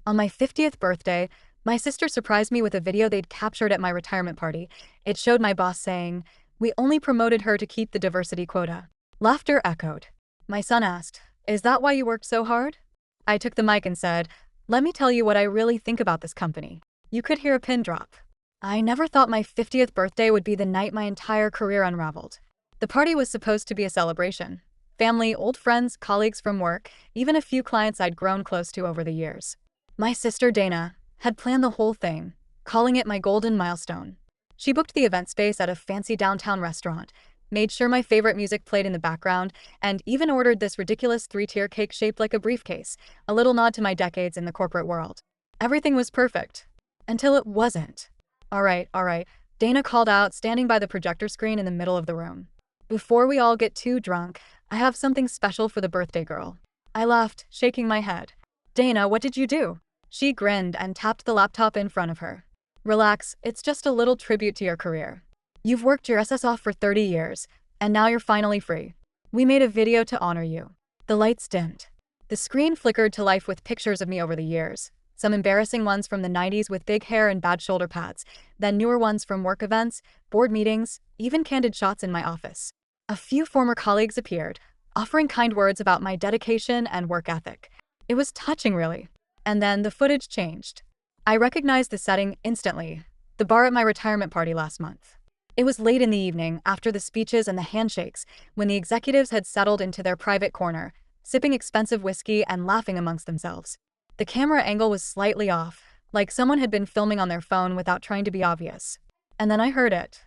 On my 50th birthday, my sister surprised me with a video they'd captured at my retirement party. It showed my boss saying, "We only promoted her to keep the diversity quota." Laughter echoed. My son asked, "Is that why you worked so hard?" I took the mic and said, "Let me tell you what I really think about this company." You could hear a pin drop. I never thought my 50th birthday would be the night my entire career unraveled. The party was supposed to be a celebration. Family, old friends, colleagues from work, even a few clients I'd grown close to over the years. My sister Dana had planned the whole thing, calling it my golden milestone. She booked the event space at a fancy downtown restaurant, made sure my favorite music played in the background, and even ordered this ridiculous 3-tier cake shaped like a briefcase, a little nod to my decades in the corporate world. Everything was perfect. Until it wasn't. All right, Dana called out, standing by the projector screen in the middle of the room. "Before we all get too drunk, I have something special for the birthday girl." I laughed, shaking my head. "Dana, what did you do?" She grinned and tapped the laptop in front of her. "Relax, it's just a little tribute to your career. You've worked your ass off for 30 years, and now you're finally free. We made a video to honor you." The lights dimmed. The screen flickered to life with pictures of me over the years. Some embarrassing ones from the 90s with big hair and bad shoulder pads, then newer ones from work events, board meetings, even candid shots in my office. A few former colleagues appeared, offering kind words about my dedication and work ethic. It was touching, really. And then the footage changed. I recognized the setting instantly, the bar at my retirement party last month. It was late in the evening, after the speeches and the handshakes, when the executives had settled into their private corner, sipping expensive whiskey and laughing amongst themselves. The camera angle was slightly off, like someone had been filming on their phone without trying to be obvious. And then I heard it.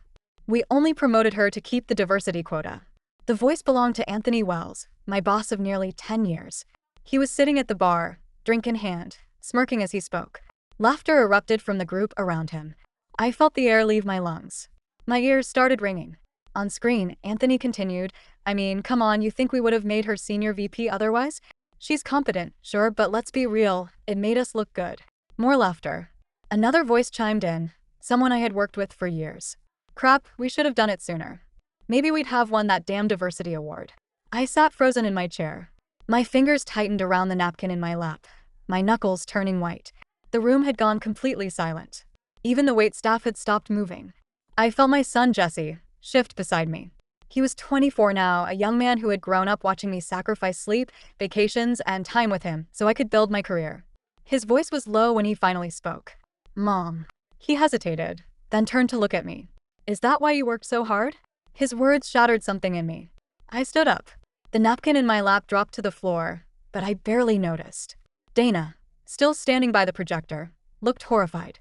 "We only promoted her to keep the diversity quota." The voice belonged to Anthony Wells, my boss of nearly 10 years. He was sitting at the bar, drink in hand, smirking as he spoke. Laughter erupted from the group around him. I felt the air leave my lungs. My ears started ringing. On screen, Anthony continued, "I mean, come on, you think we would have made her senior VP otherwise? She's competent, sure, but let's be real, it made us look good." More laughter. Another voice chimed in, someone I had worked with for years. "Crap, we should have done it sooner. Maybe we'd have won that damn diversity award." I sat frozen in my chair. My fingers tightened around the napkin in my lap, my knuckles turning white. The room had gone completely silent. Even the waitstaff had stopped moving. I felt my son Jesse shift beside me. He was 24 now, a young man who had grown up watching me sacrifice sleep, vacations, and time with him so I could build my career. His voice was low when he finally spoke. "Mom." He hesitated, then turned to look at me. "Is that why you worked so hard?" His words shattered something in me. I stood up. The napkin in my lap dropped to the floor, but I barely noticed. Dana, still standing by the projector, looked horrified.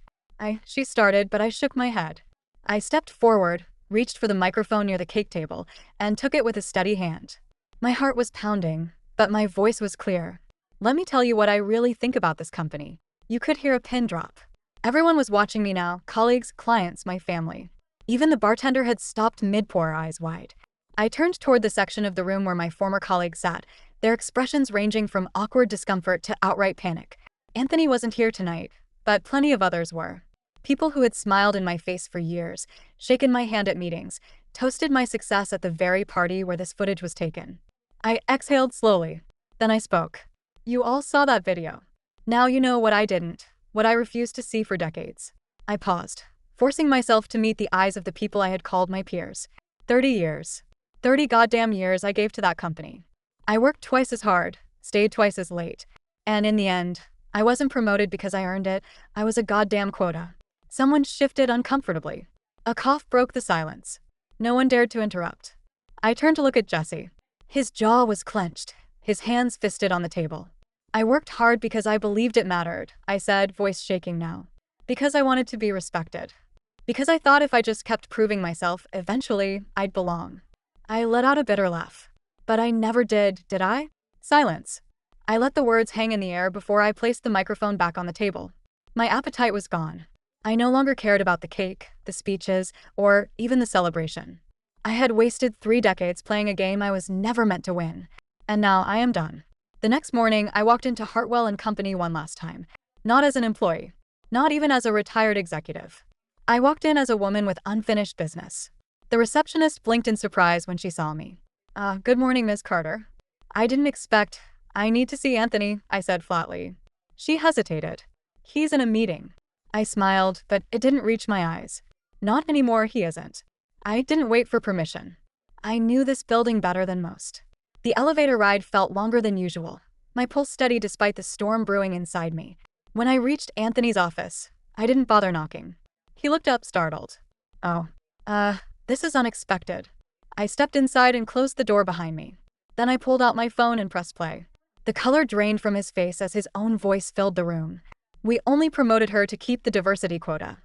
She started, but I shook my head. I stepped forward, reached for the microphone near the cake table, and took it with a steady hand. My heart was pounding, but my voice was clear. "Let me tell you what I really think about this company." You could hear a pin drop. Everyone was watching me now, colleagues, clients, my family. Even the bartender had stopped mid-pour, eyes wide. I turned toward the section of the room where my former colleagues sat, their expressions ranging from awkward discomfort to outright panic. Anthony wasn't here tonight, but plenty of others were. People who had smiled in my face for years, shaken my hand at meetings, toasted my success at the very party where this footage was taken. I exhaled slowly. Then I spoke. "You all saw that video. Now you know what I didn't, what I refused to see for decades." I paused, forcing myself to meet the eyes of the people I had called my peers. 30 years. 30 goddamn years I gave to that company. I worked twice as hard, stayed twice as late, and in the end, I wasn't promoted because I earned it, I was a goddamn quota. Someone shifted uncomfortably. A cough broke the silence. No one dared to interrupt. I turned to look at Jesse. His jaw was clenched, his hands fisted on the table. "I worked hard because I believed it mattered," I said, voice shaking now. "Because I wanted to be respected. Because I thought if I just kept proving myself, eventually, I'd belong." I let out a bitter laugh. "But I never did I?" Silence. I let the words hang in the air before I placed the microphone back on the table. My appetite was gone. I no longer cared about the cake, the speeches, or even the celebration. I had wasted 3 decades playing a game I was never meant to win. And now I am done. The next morning, I walked into Hartwell & Company one last time. Not as an employee. Not even as a retired executive. I walked in as a woman with unfinished business. The receptionist blinked in surprise when she saw me. Good morning, Ms. Carter." "I didn't expect. I need to see Anthony," I said flatly. She hesitated. He's in a meeting. I smiled, but it didn't reach my eyes. Not anymore, he isn't. I didn't wait for permission. I knew this building better than most. The elevator ride felt longer than usual. My pulse steady despite the storm brewing inside me. When I reached Anthony's office, I didn't bother knocking. He looked up, startled. Oh, this is unexpected. I stepped inside and closed the door behind me. Then I pulled out my phone and pressed play. The color drained from his face as his own voice filled the room. We only promoted her to keep the diversity quota.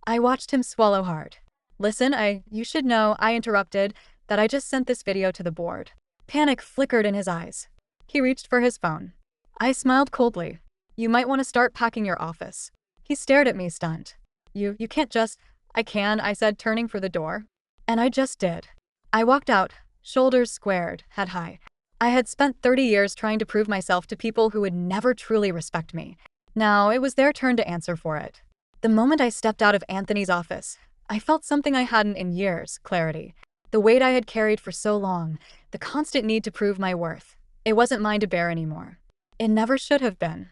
I watched him swallow hard. Listen, you should know, I interrupted, that I just sent this video to the board. Panic flickered in his eyes. He reached for his phone. I smiled coldly. You might want to start packing your office. He stared at me, stunned. You can't just— I can, I said, turning for the door. And I just did. I walked out, shoulders squared, head high. I had spent 30 years trying to prove myself to people who would never truly respect me. Now it was their turn to answer for it. The moment I stepped out of Anthony's office, I felt something I hadn't in years, clarity. The weight I had carried for so long, the constant need to prove my worth. It wasn't mine to bear anymore. It never should have been.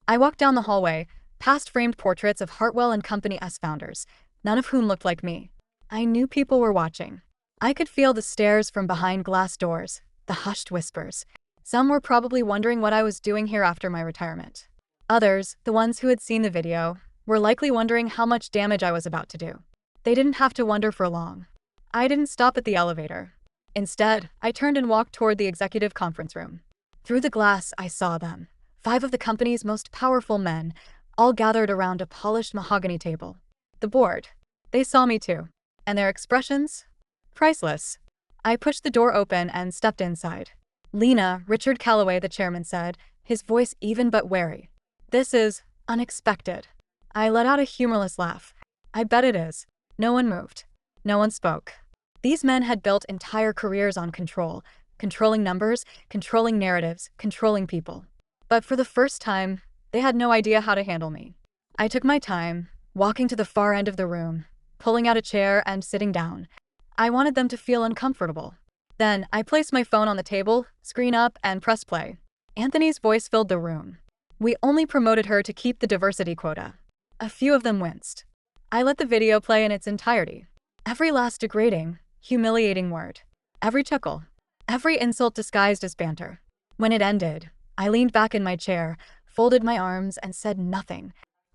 I walked down the hallway, past framed portraits of Hartwell and Company's founders, none of whom looked like me. I knew people were watching. I could feel the stares from behind glass doors, the hushed whispers. Some were probably wondering what I was doing here after my retirement. Others, the ones who had seen the video, were likely wondering how much damage I was about to do. They didn't have to wonder for long. I didn't stop at the elevator. Instead, I turned and walked toward the executive conference room. Through the glass, I saw them. 5 of the company's most powerful men, all gathered around a polished mahogany table. The board. They saw me too. And their expressions? Priceless. I pushed the door open and stepped inside. Lena, Richard Calloway, the chairman said, his voice even but wary. This is unexpected. I let out a humorless laugh. I bet it is. No one moved. No one spoke. These men had built entire careers on control, controlling numbers, controlling narratives, controlling people. But for the first time, they had no idea how to handle me. I took my time, walking to the far end of the room, pulling out a chair and sitting down. I wanted them to feel uncomfortable. Then I placed my phone on the table, screen up, and pressed play. Anthony's voice filled the room. We only promoted her to keep the diversity quota. A few of them winced. I let the video play in its entirety. Every last degrading, humiliating word. Every chuckle. Every insult disguised as banter. When it ended, I leaned back in my chair, folded my arms, and said nothing.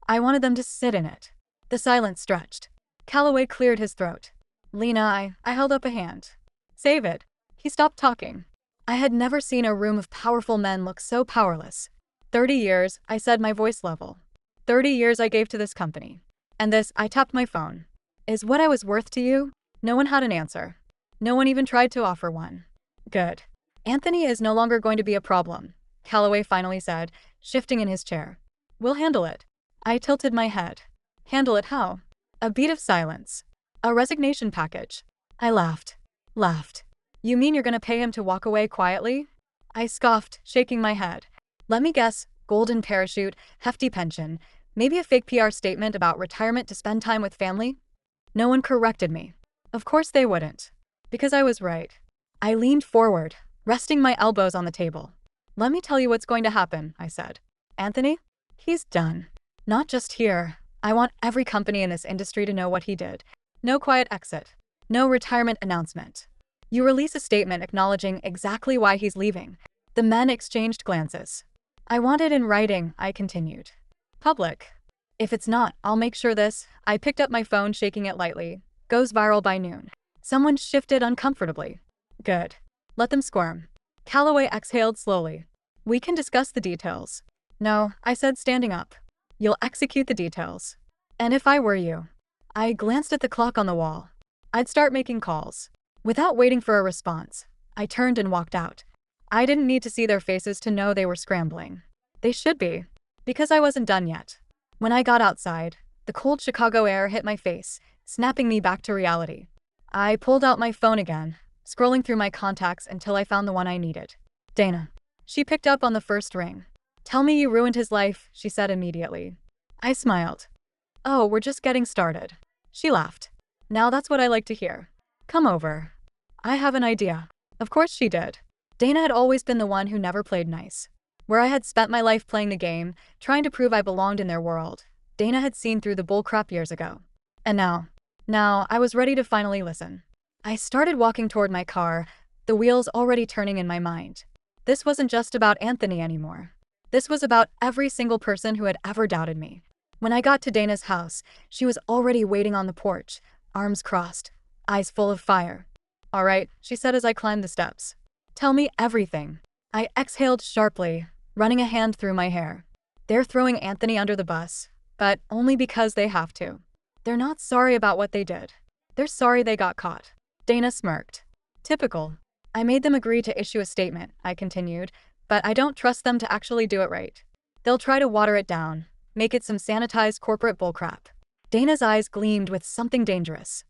I wanted them to sit in it. The silence stretched. Calloway cleared his throat. Lena, I held up a hand. Save it. He stopped talking. I had never seen a room of powerful men look so powerless. 30 years, I said, my voice level. 30 years I gave to this company. And this, I tapped my phone. Is what I was worth to you? No one had an answer. No one even tried to offer one. Good. Anthony is no longer going to be a problem, Calloway finally said, shifting in his chair. We'll handle it. I tilted my head. Handle it how? A beat of silence. A resignation package. I laughed. You mean you're gonna pay him to walk away quietly? I scoffed, shaking my head. Let me guess, golden parachute, hefty pension, maybe a fake PR statement about retirement to spend time with family? No one corrected me. Of course they wouldn't. Because I was right. I leaned forward, resting my elbows on the table. Let me tell you what's going to happen, I said. Anthony? He's done. Not just here. I want every company in this industry to know what he did. No quiet exit. No retirement announcement. You release a statement acknowledging exactly why he's leaving. The men exchanged glances. I want it in writing, I continued. Public. If it's not, I'll make sure this— I picked up my phone, shaking it lightly— goes viral by noon. Someone shifted uncomfortably. Good. Let them squirm. Calloway exhaled slowly. We can discuss the details. No, I said, standing up. You'll execute the details. And if I were you— I glanced at the clock on the wall. I'd start making calls. Without waiting for a response, I turned and walked out. I didn't need to see their faces to know they were scrambling. They should be, because I wasn't done yet. When I got outside, the cold Chicago air hit my face, snapping me back to reality. I pulled out my phone again, scrolling through my contacts until I found the one I needed. Dana. She picked up on the first ring. Tell me you ruined his life, she said immediately. I smiled. Oh, we're just getting started. She laughed. Now that's what I like to hear. Come over. I have an idea. Of course she did. Dana had always been the one who never played nice. where I had spent my life playing the game, trying to prove I belonged in their world. Dana had seen through the bullcrap years ago. And now, I was ready to finally listen. I started walking toward my car, the wheels already turning in my mind. This wasn't just about Anthony anymore. This was about every single person who had ever doubted me. When I got to Dana's house, she was already waiting on the porch, arms crossed, eyes full of fire. "All right," she said as I climbed the steps. "Tell me everything." I exhaled sharply, running a hand through my hair. "They're throwing Anthony under the bus, but only because they have to. They're not sorry about what they did. They're sorry they got caught." Dana smirked. "Typical. I made them agree to issue a statement," I continued, "but I don't trust them to actually do it right. They'll try to water it down, make it some sanitized corporate bullcrap." Dana's eyes gleamed with something dangerous.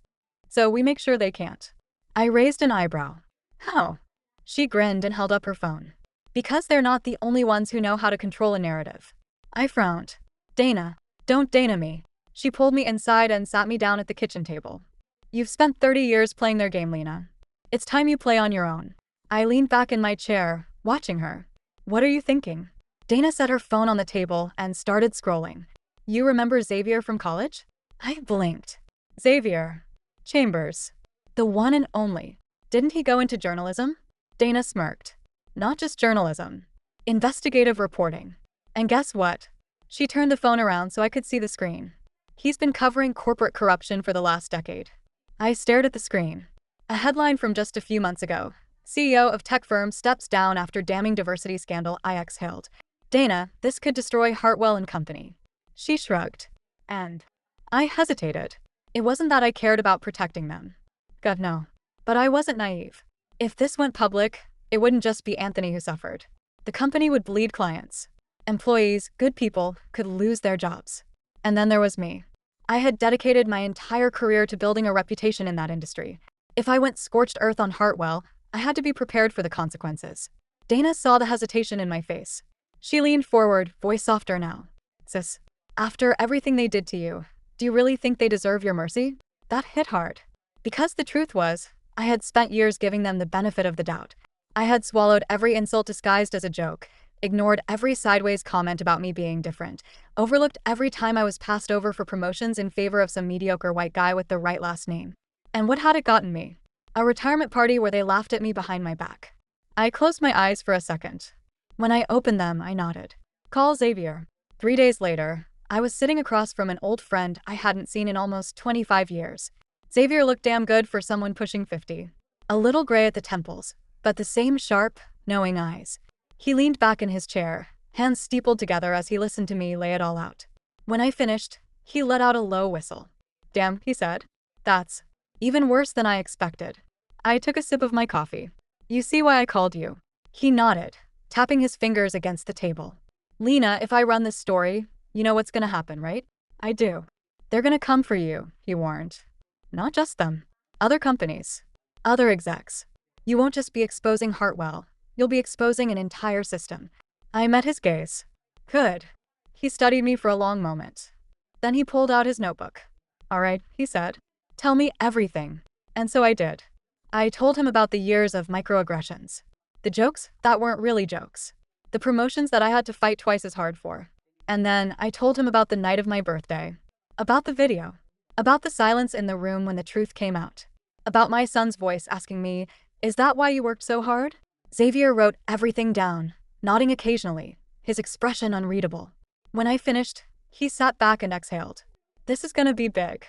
"So we make sure they can't." I raised an eyebrow. "How?" She grinned and held up her phone. "Because they're not the only ones who know how to control a narrative." I frowned. "Dana, don't Dana me." She pulled me inside and sat me down at the kitchen table. "You've spent 30 years playing their game, Lena. It's time you play on your own." I leaned back in my chair, watching her. "What are you thinking?" Dana set her phone on the table and started scrolling. "You remember Xavier from college?" I blinked. "Xavier Chambers. The one and only. Didn't he go into journalism?" Dana smirked. "Not just journalism. Investigative reporting. And guess what?" She turned the phone around so I could see the screen. "He's been covering corporate corruption for the last decade." I stared at the screen. A headline from just a few months ago. "CEO of tech firm steps down after damning diversity scandal." I exhaled. "Dana, this could destroy Hartwell and Company." She shrugged. And I hesitated. It wasn't that I cared about protecting them. God, no. But I wasn't naive. If this went public, it wouldn't just be Anthony who suffered. The company would bleed clients. Employees, good people, could lose their jobs. And then there was me. I had dedicated my entire career to building a reputation in that industry. If I went scorched earth on Hartwell, I had to be prepared for the consequences. Dana saw the hesitation in my face. She leaned forward, voice softer now. "Sis, after everything they did to you, do you really think they deserve your mercy?" That hit hard. Because the truth was, I had spent years giving them the benefit of the doubt. I had swallowed every insult disguised as a joke, ignored every sideways comment about me being different, overlooked every time I was passed over for promotions in favor of some mediocre white guy with the right last name. And what had it gotten me? A retirement party where they laughed at me behind my back. I closed my eyes for a second. When I opened them, I nodded. "Call Xavier." 3 days later, I was sitting across from an old friend I hadn't seen in almost 25 years. Xavier looked damn good for someone pushing 50. A little gray at the temples, but the same sharp, knowing eyes. He leaned back in his chair, hands steepled together as he listened to me lay it all out. When I finished, he let out a low whistle. "Damn," he said. "That's even worse than I expected." I took a sip of my coffee. "You see why I called you?" He nodded, tapping his fingers against the table. "Lena, if I run this story, you know what's gonna happen, right?" "I do." "They're gonna come for you," he warned. "Not just them. Other companies. Other execs. You won't just be exposing Hartwell. You'll be exposing an entire system." I met his gaze. "Good." He studied me for a long moment. Then he pulled out his notebook. "All right," he said. "Tell me everything." And so I did. I told him about the years of microaggressions. The jokes that weren't really jokes. The promotions that I had to fight twice as hard for. And then I told him about the night of my birthday. About the video. About the silence in the room when the truth came out. About my son's voice asking me, "Is that why you worked so hard?" Xavier wrote everything down, nodding occasionally, his expression unreadable. When I finished, he sat back and exhaled. "This is gonna be big."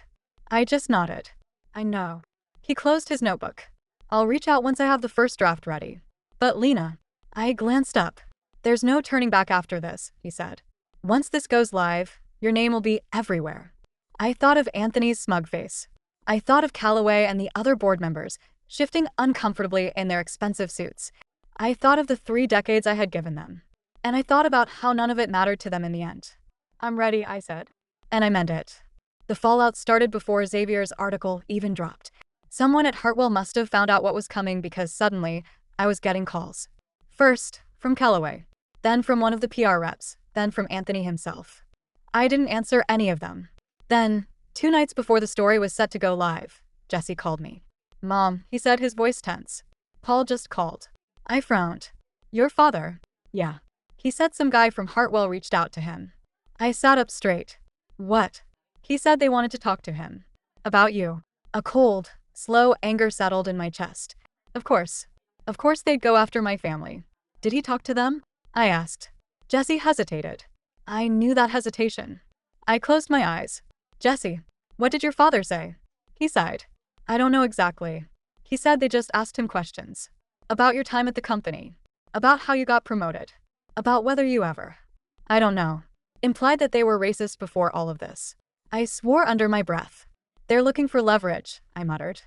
I just nodded. "I know." He closed his notebook. "I'll reach out once I have the first draft ready." "But Lena." I glanced up. "There's no turning back after this," he said. "Once this goes live, your name will be everywhere." I thought of Anthony's smug face. I thought of Calloway and the other board members, shifting uncomfortably in their expensive suits. I thought of the 3 decades I had given them. And I thought about how none of it mattered to them in the end. "I'm ready," I said. And I meant it. The fallout started before Xavier's article even dropped. Someone at Hartwell must have found out what was coming because suddenly, I was getting calls. First, from Calloway. Then from one of the PR reps. Then from Anthony himself. I didn't answer any of them. Then, 2 nights before the story was set to go live, Jesse called me. "Mom," he said, his voice tense. "Paul just called." I frowned. "Your father?" "Yeah." He said some guy from Hartwell reached out to him. I sat up straight. What? He said they wanted to talk to him. About you. A cold, slow anger settled in my chest. Of course. Of course they'd go after my family. Did he talk to them? I asked. Jesse hesitated. I knew that hesitation. I closed my eyes. Jesse, what did your father say? He sighed. I don't know exactly. He said they just asked him questions. About your time at the company. About how you got promoted. About whether you ever. I don't know. Implied that they were racist before all of this. I swore under my breath. They're looking for leverage, I muttered.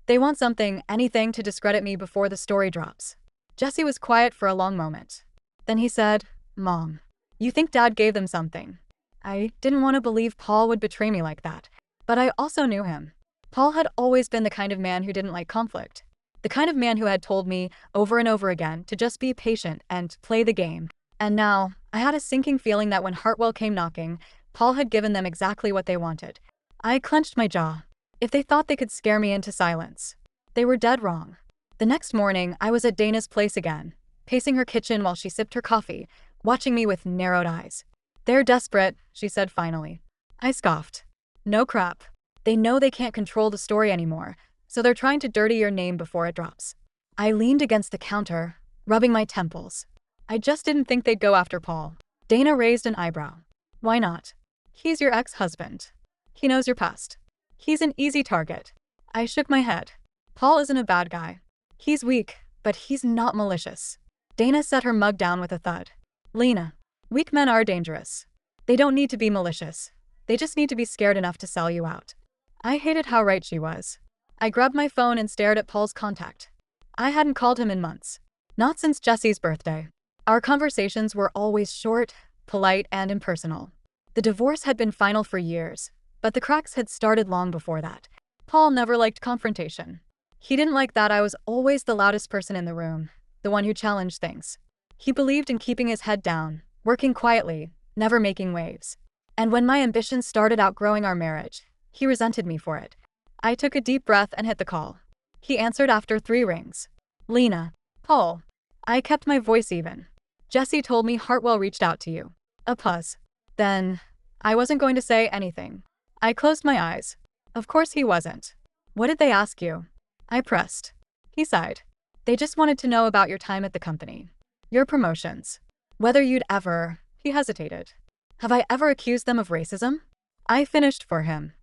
They want something, anything to discredit me before the story drops. Jesse was quiet for a long moment. Then he said, Mom, you think Dad gave them something? I didn't want to believe Paul would betray me like that, but I also knew him. Paul had always been the kind of man who didn't like conflict. The kind of man who had told me over and over again to just be patient and play the game. And now, I had a sinking feeling that when Hartwell came knocking, Paul had given them exactly what they wanted. I clenched my jaw. If they thought they could scare me into silence, they were dead wrong. The next morning, I was at Dana's place again, pacing her kitchen while she sipped her coffee, watching me with narrowed eyes. They're desperate, she said finally. I scoffed. No crap. They know they can't control the story anymore, so they're trying to dirty your name before it drops. I leaned against the counter, rubbing my temples. I just didn't think they'd go after Paul. Dana raised an eyebrow. Why not? He's your ex-husband. He knows your past. He's an easy target. I shook my head. Paul isn't a bad guy. He's weak, but he's not malicious. Dana set her mug down with a thud. Lena, weak men are dangerous. They don't need to be malicious. They just need to be scared enough to sell you out. I hated how right she was. I grabbed my phone and stared at Paul's contact. I hadn't called him in months. Not since Jesse's birthday. Our conversations were always short, polite, and impersonal. The divorce had been final for years, but the cracks had started long before that. Paul never liked confrontation. He didn't like that I was always the loudest person in the room, the one who challenged things. He believed in keeping his head down, working quietly, never making waves. And when my ambitions started outgrowing our marriage, he resented me for it. I took a deep breath and hit the call. He answered after 3 rings. Lena. Paul. I kept my voice even. Jesse told me Hartwell reached out to you. A pause. Then, I wasn't going to say anything. I closed my eyes. Of course he wasn't. What did they ask you? I pressed. He sighed. They just wanted to know about your time at the company. Your promotions. Whether you'd ever. He hesitated. Have I ever accused them of racism? I finished for him.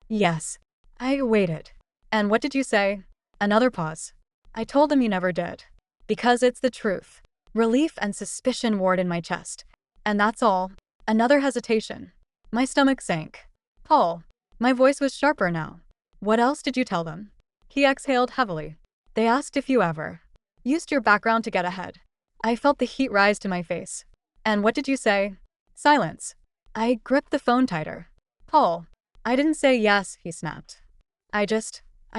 Yes. I waited. And what did you say? Another pause. I told them you never did. Because it's the truth. Relief and suspicion warred in my chest. And that's all. Another hesitation. My stomach sank. Paul. My voice was sharper now. What else did you tell them? He exhaled heavily. They asked if you ever used your background to get ahead. I felt the heat rise to my face. And what did you say? Silence. I gripped the phone tighter. Paul. I didn't say yes, he snapped. I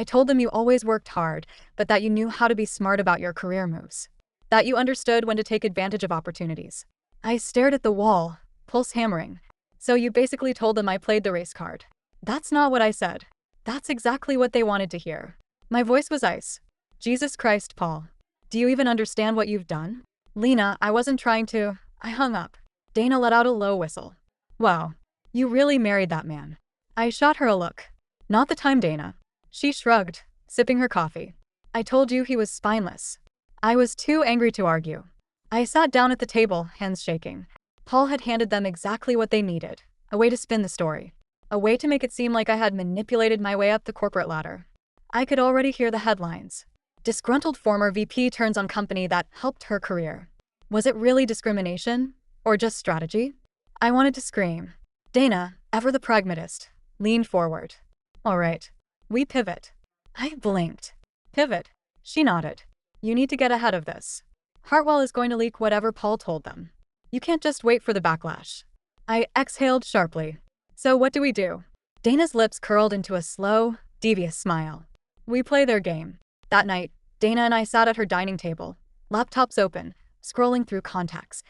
told them you always worked hard, but that you knew how to be smart about your career moves. That you understood when to take advantage of opportunities. I stared at the wall, pulse hammering. So you basically told them I played the race card. That's not what I said. That's exactly what they wanted to hear. My voice was ice. Jesus Christ, Paul. Do you even understand what you've done? Lena, I wasn't trying to. I hung up. Dana let out a low whistle. Wow. You really married that man. I shot her a look. Not the time, Dana. She shrugged, sipping her coffee. I told you he was spineless. I was too angry to argue. I sat down at the table, hands shaking. Paul had handed them exactly what they needed. A way to spin the story. A way to make it seem like I had manipulated my way up the corporate ladder. I could already hear the headlines. Disgruntled former VP turns on company that helped her career. Was it really discrimination? Or just strategy? I wanted to scream. Dana, ever the pragmatist, leaned forward. All right. We pivot. I blinked. Pivot. She nodded. You need to get ahead of this. Hartwell is going to leak whatever Paul told them. You can't just wait for the backlash. I exhaled sharply. So what do we do? Dana's lips curled into a slow, devious smile. We play their game. That night, Dana and I sat at her dining table, laptops open, scrolling through contacts.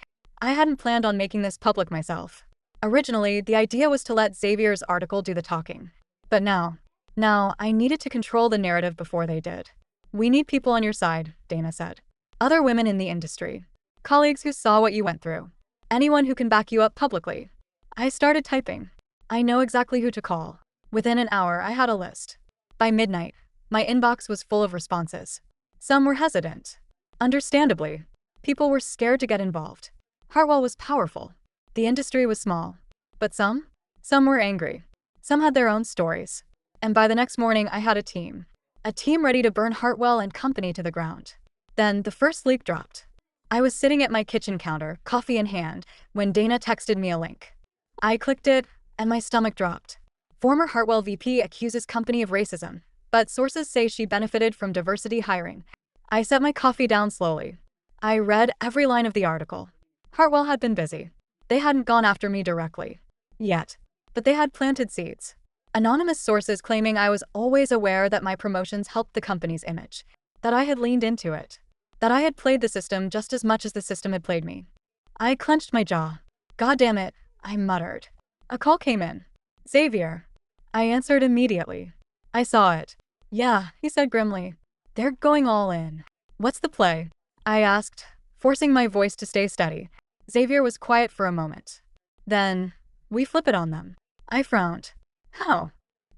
I hadn't planned on making this public myself. Originally, the idea was to let Xavier's article do the talking. But now, I needed to control the narrative before they did. We need people on your side, Dana said. Other women in the industry. Colleagues who saw what you went through. Anyone who can back you up publicly. I started typing. I know exactly who to call. Within an hour, I had a list. By midnight, my inbox was full of responses. Some were hesitant. Understandably, people were scared to get involved. Hartwell was powerful. The industry was small. But some were angry. Some had their own stories. And by the next morning, I had a team. A team ready to burn Hartwell and company to the ground. Then the first leak dropped. I was sitting at my kitchen counter, coffee in hand, when Dana texted me a link. I clicked it, and my stomach dropped. Former Hartwell VP accuses company of racism, but sources say she benefited from diversity hiring. I set my coffee down slowly. I read every line of the article. Hartwell had been busy. They hadn't gone after me directly. Yet. But they had planted seeds. Anonymous sources claiming I was always aware that my promotions helped the company's image. That I had leaned into it. That I had played the system just as much as the system had played me. I clenched my jaw. God damn it, I muttered. A call came in. Xavier. I answered immediately. I saw it. Yeah, he said grimly. They're going all in. What's the play? I asked, forcing my voice to stay steady. Xavier was quiet for a moment. Then, we flip it on them. I frowned. How?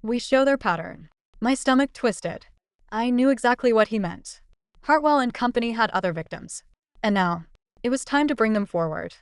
We show their pattern. My stomach twisted. I knew exactly what he meant. Hartwell and company had other victims. And now, it was time to bring them forward.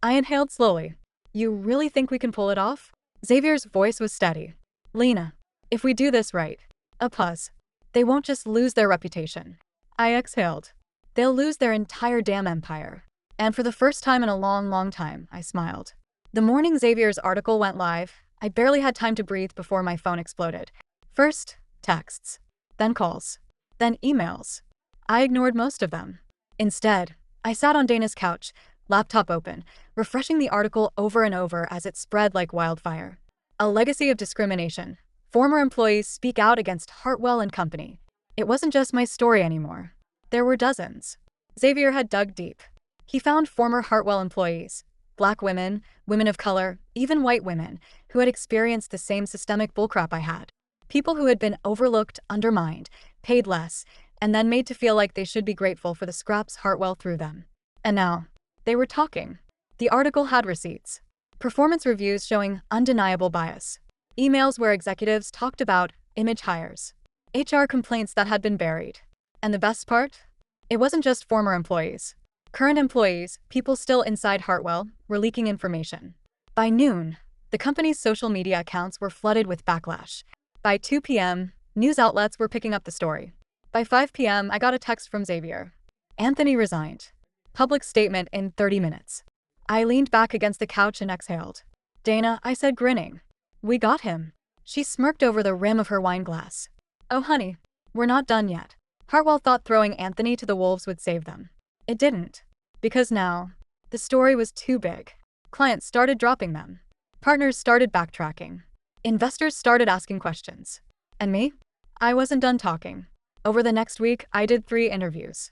I inhaled slowly. You really think we can pull it off? Xavier's voice was steady. Lena, if we do this right. A pause. They won't just lose their reputation. I exhaled. They'll lose their entire damn empire. And for the first time in a long, long time, I smiled. The morning Xavier's article went live, I barely had time to breathe before my phone exploded. First, texts. Then calls. Then emails. I ignored most of them. Instead, I sat on Dana's couch, laptop open, refreshing the article over and over as it spread like wildfire. A legacy of discrimination. Former employees speak out against Hartwell and company. It wasn't just my story anymore. There were dozens. Xavier had dug deep. He found former Hartwell employees, Black women, women of color, even white women, who had experienced the same systemic bullcrap I had. People who had been overlooked, undermined, paid less, and then made to feel like they should be grateful for the scraps Hartwell threw them. And now, they were talking. The article had receipts. Performance reviews showing undeniable bias. Emails where executives talked about image hires. HR complaints that had been buried. And the best part? It wasn't just former employees. Current employees, people still inside Hartwell, were leaking information. By noon, the company's social media accounts were flooded with backlash. By 2 p.m., news outlets were picking up the story. By 5 p.m., I got a text from Xavier. Anthony resigned. Public statement in 30 minutes. I leaned back against the couch and exhaled. Dana, I said, grinning. We got him. She smirked over the rim of her wine glass. Oh honey, we're not done yet. Hartwell thought throwing Anthony to the wolves would save them. It didn't. Because now, the story was too big. Clients started dropping them. Partners started backtracking. Investors started asking questions. And me? I wasn't done talking. Over the next week, I did 3 interviews.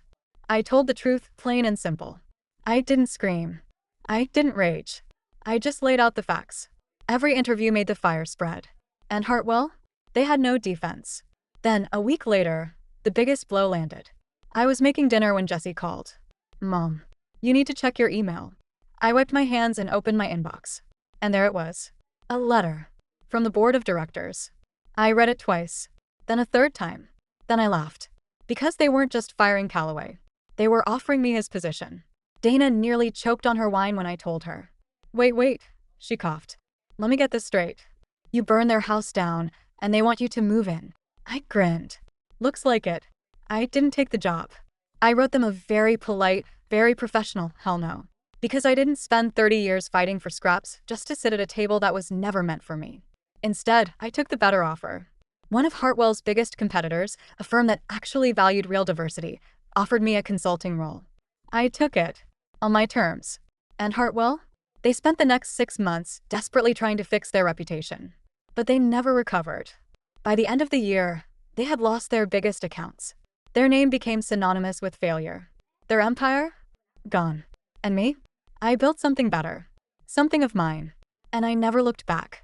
I told the truth, plain and simple. I didn't scream. I didn't rage. I just laid out the facts. Every interview made the fire spread. And Hartwell? They had no defense. Then, a week later, the biggest blow landed. I was making dinner when Jesse called. Mom, you need to check your email. I wiped my hands and opened my inbox. And there it was. A letter. From the board of directors. I read it twice. Then a third time. Then I laughed. Because they weren't just firing Calloway. They were offering me his position. Dana nearly choked on her wine when I told her. Wait, she coughed. Let me get this straight. You burned their house down, and they want you to move in. I grinned. Looks like it. I didn't take the job. I wrote them a very polite, very professional hell no. Because I didn't spend 30 years fighting for scraps just to sit at a table that was never meant for me. Instead, I took the better offer. One of Hartwell's biggest competitors, a firm that actually valued real diversity, offered me a consulting role. I took it. On my terms. And Hartwell? They spent the next 6 months desperately trying to fix their reputation. But they never recovered. By the end of the year, they had lost their biggest accounts. Their name became synonymous with failure. Their empire? Gone. And me? I built something better. Something of mine. And I never looked back.